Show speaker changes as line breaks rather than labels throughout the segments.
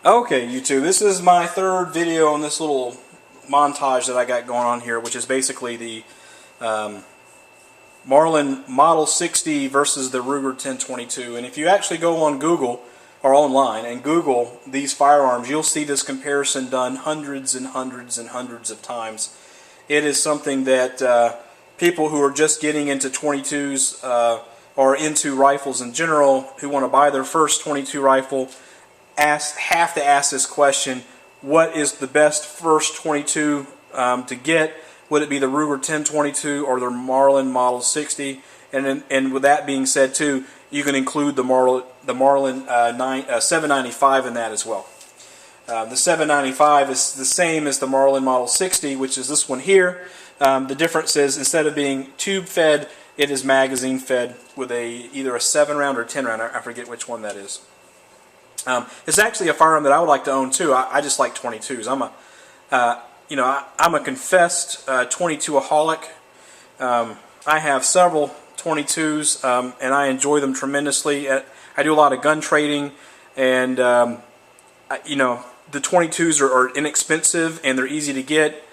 Okay, YouTube, this is my third video on this little montage that I got going on here, which is basically the Marlin Model 60 versus the Ruger 1022. And if you actually go on Google or online and Google these firearms, you'll see this comparison done hundreds and hundreds and hundreds of times. It is something that people who are just getting into 22s or into rifles in general, who want to buy their first 22 rifle, have to ask this question: what is the best first 22 to get? Would it be the Ruger 1022 or the Marlin Model 60? And with that being said, too, you can include the Marlin 795 in that as well. The 795 is the same as the Marlin Model 60, which is this one here. The difference is, instead of being tube fed, it is magazine fed with either a 7-round or 10-round. I forget which one that is. It's actually a firearm that I would like to own too. I just like 22s. I'm a confessed 22-aholic. I have several 22s, and I enjoy them tremendously. I do a lot of gun trading, and the 22s are inexpensive and they're easy to get,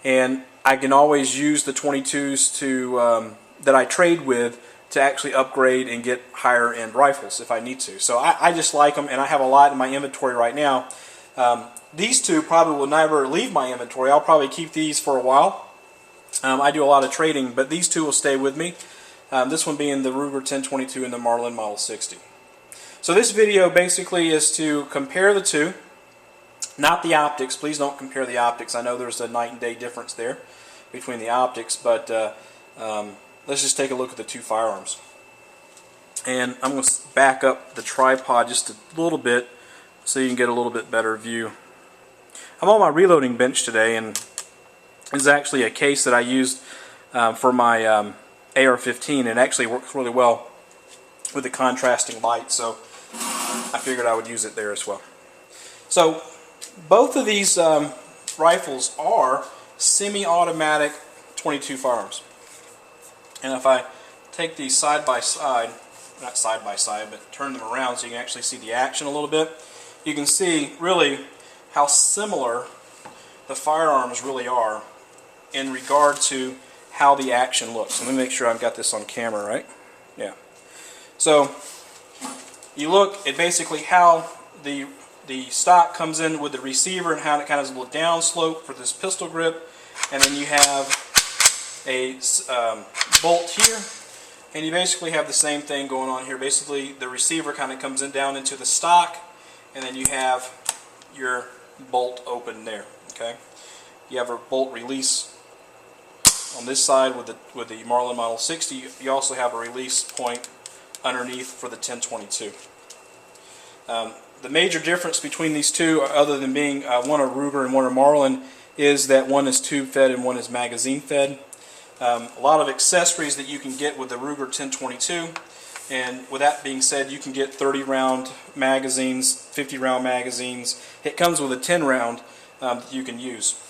and I can always use the 22s to that I trade with to actually upgrade and get higher end rifles if I need to. So I just like them, and I have a lot in my inventory right now. These two probably will never leave my inventory. I'll probably keep these for a while. I do a lot of trading, but these two will stay with me. This one being the Ruger 1022 and the Marlin Model 60. So this video basically is to compare the two, not the optics. Please don't compare the optics. I know there's a night and day difference there between the optics, but let's just take a look at the two firearms. And I'm going to back up the tripod just a little bit so you can get a little bit better view. I'm on my reloading bench today, and this is actually a case that I used for my AR-15, and it actually works really well with the contrasting light, so I figured I would use it there as well. So both of these rifles are semi-automatic 22 firearms. And if I take these side by side, not side by side, but turn them around so you can actually see the action a little bit, you can see really how similar the firearms really are in regard to how the action looks. Let me make sure I've got this on camera, right? Yeah. So you look at basically how the stock comes in with the receiver and how it kind of has a little down slope for this pistol grip, and then you have a bolt here, and you basically have the same thing going on here. Basically the receiver kind of comes in down into the stock, and then you have your bolt open there. Okay, you have a bolt release on this side with the Marlin Model 60. You also have a release point underneath for the 1022. The major difference between these two, other than being one a Ruger and one a Marlin, is that one is tube fed and one is magazine fed. A lot of accessories that you can get with the Ruger 1022, and with that being said, you can get 30-round magazines, 50-round magazines. It comes with a 10-round that you can use.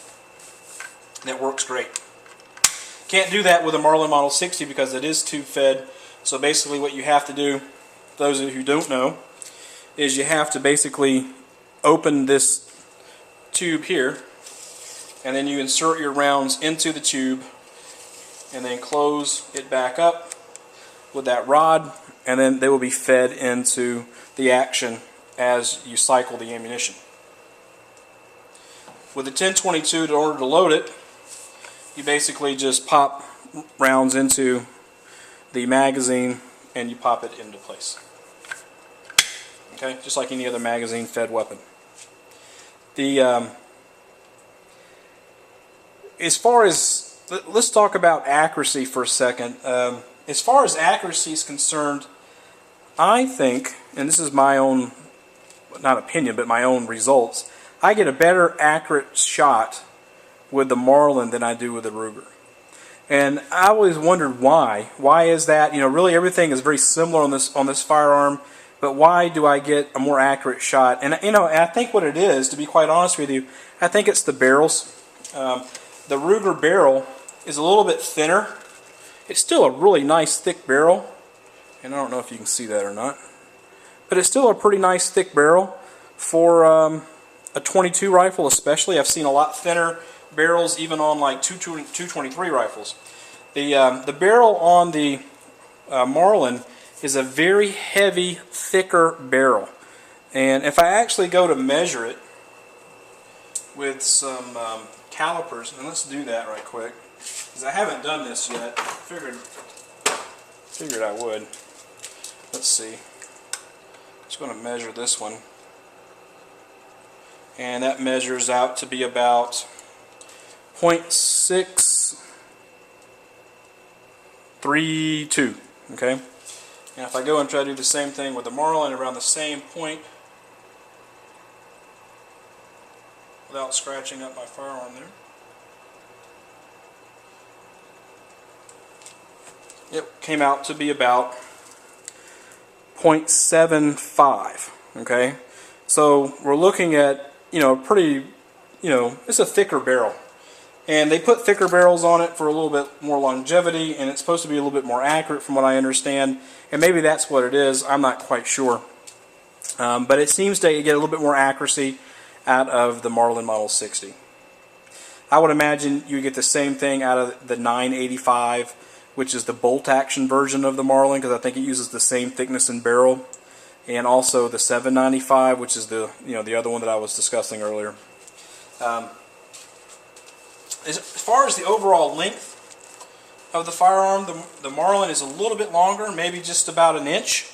That works great. Can't do that with a Marlin Model 60 because it is tube fed. So basically what you have to do, those of you who don't know, is you have to basically open this tube here, and then you insert your rounds into the tube, and then close it back up with that rod, and then they will be fed into the action as you cycle the ammunition. With the 1022, in order to load it, you basically just pop rounds into the magazine and you pop it into place. Okay, just like any other magazine fed weapon. As far as, let's talk about accuracy for a second. As far as accuracy is concerned, I think, and this is my own, not opinion, but my own results, I get a better accurate shot with the Marlin than I do with the Ruger. And I always wondered why. Why is that? You know, really everything is very similar on this firearm, but why do I get a more accurate shot? And I think what it is, to be quite honest with you, I think it's the barrels. The Ruger barrel is a little bit thinner. It's still a really nice thick barrel, and I don't know if you can see that or not, but it's still a pretty nice thick barrel, for a 22 rifle especially. I've seen a lot thinner barrels even on like 223 rifles. The barrel on the Marlin is a very heavy, thicker barrel. And if I actually go to measure it with some calipers, and let's do that right quick, because I haven't done this yet. Figured I would. Let's see. Just going to measure this one. And that measures out to be about 0.632. Okay? And if I go and try to do the same thing with the Marlin around the same point, without scratching up my firearm there, it came out to be about 0.75. Okay? So we're looking at, pretty, it's a thicker barrel. And they put thicker barrels on it for a little bit more longevity, and it's supposed to be a little bit more accurate from what I understand. And maybe that's what it is. I'm not quite sure. But it seems to get a little bit more accuracy out of the Marlin Model 60. I would imagine you get the same thing out of the 985, which is the bolt action version of the Marlin, because I think it uses the same thickness and barrel. And also the 795, which is the the other one that I was discussing earlier. As far as the overall length of the firearm, the Marlin is a little bit longer, maybe just about an inch.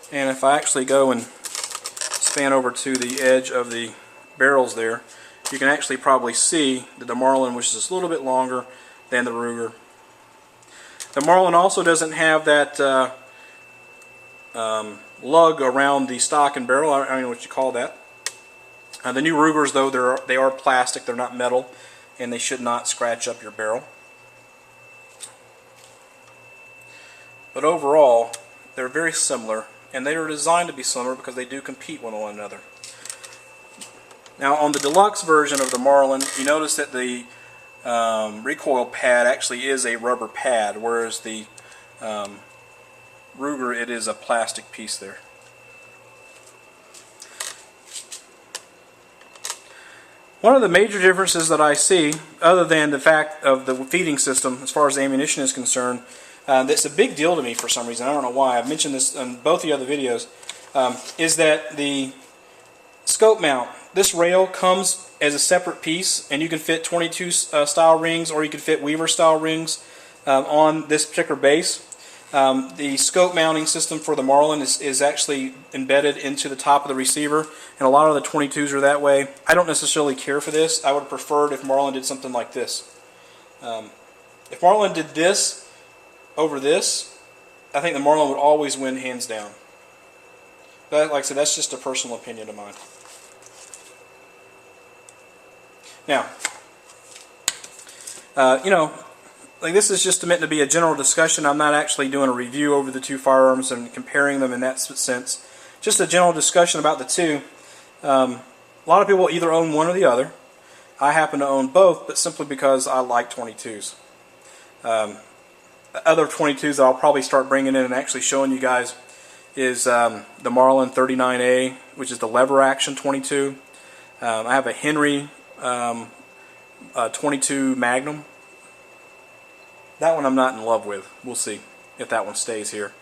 And if I actually go and span over to the edge of the barrels there, you can actually probably see that the Marlin was just a little bit longer than the Ruger. The Marlin also doesn't have that lug around the stock and barrel. I don't know what you call that. The new Rugers, though, they are plastic, they're not metal, and they should not scratch up your barrel. But overall, they're very similar, and they are designed to be similar because they do compete with one another. Now, on the deluxe version of the Marlin, you notice that the recoil pad actually is a rubber pad, whereas the Ruger, it is a plastic piece there. One of the major differences that I see, other than the fact of the feeding system as far as ammunition is concerned, that's a big deal to me for some reason. I don't know why. I've mentioned this in both the other videos, is that the scope mount, this rail comes as a separate piece, and you can fit 22 style rings, or you can fit Weaver style rings on this particular base. The scope mounting system for the Marlin is actually embedded into the top of the receiver, and a lot of the 22s are that way. I don't necessarily care for this. I would have preferred if Marlin did something like this. If Marlin did this over this, I think the Marlin would always win hands down. But like I said, that's just a personal opinion of mine. Now, like this is just meant to be a general discussion. I'm not actually doing a review over the two firearms and comparing them in that sense. Just a general discussion about the two. A lot of people either own one or the other. I happen to own both, but simply because I like 22s. Other 22s that I'll probably start bringing in and actually showing you guys is the Marlin 39A, which is the lever action 22. I have a Henry 22 Magnum. That one I'm not in love with. We'll see if that one stays here.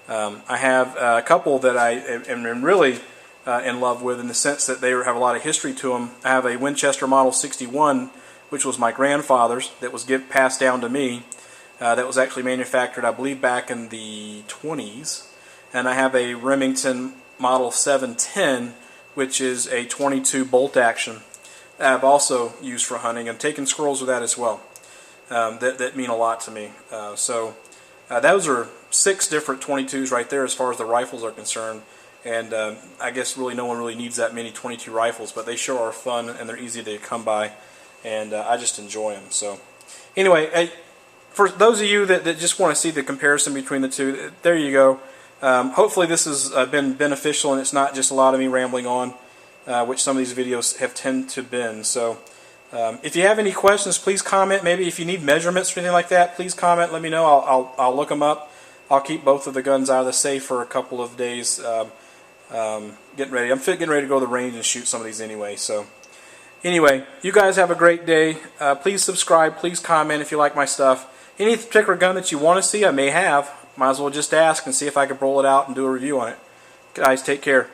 I have a couple that I am really in love with in the sense that they have a lot of history to them. I have a Winchester Model 61, which was my grandfather's, that was passed down to me. That was actually manufactured, I believe, back in the 20s. And I have a Remington Model 710, which is a 22 bolt action that I've also used for hunting. and taken squirrels with that as well. That mean a lot to me. So those are 6 different 22s right there as far as the rifles are concerned. And I guess really no one really needs that many 22 rifles, but they sure are fun and they're easy to come by, and I just enjoy them. So anyway, for those of you that just want to see the comparison between the two, there you go. Hopefully this has been beneficial and it's not just a lot of me rambling on, which some of these videos have tended to been. So if you have any questions, please comment. Maybe if you need measurements or anything like that, please comment. Let me know. I'll look them up. I'll keep both of the guns out of the safe for a couple of days getting ready. I'm getting ready to go to the range and shoot some of these anyway. So anyway, you guys have a great day. Please subscribe. Please comment if you like my stuff. Any particular gun that you want to see, I may have. Might as well just ask and see if I can roll it out and do a review on it. Guys, take care.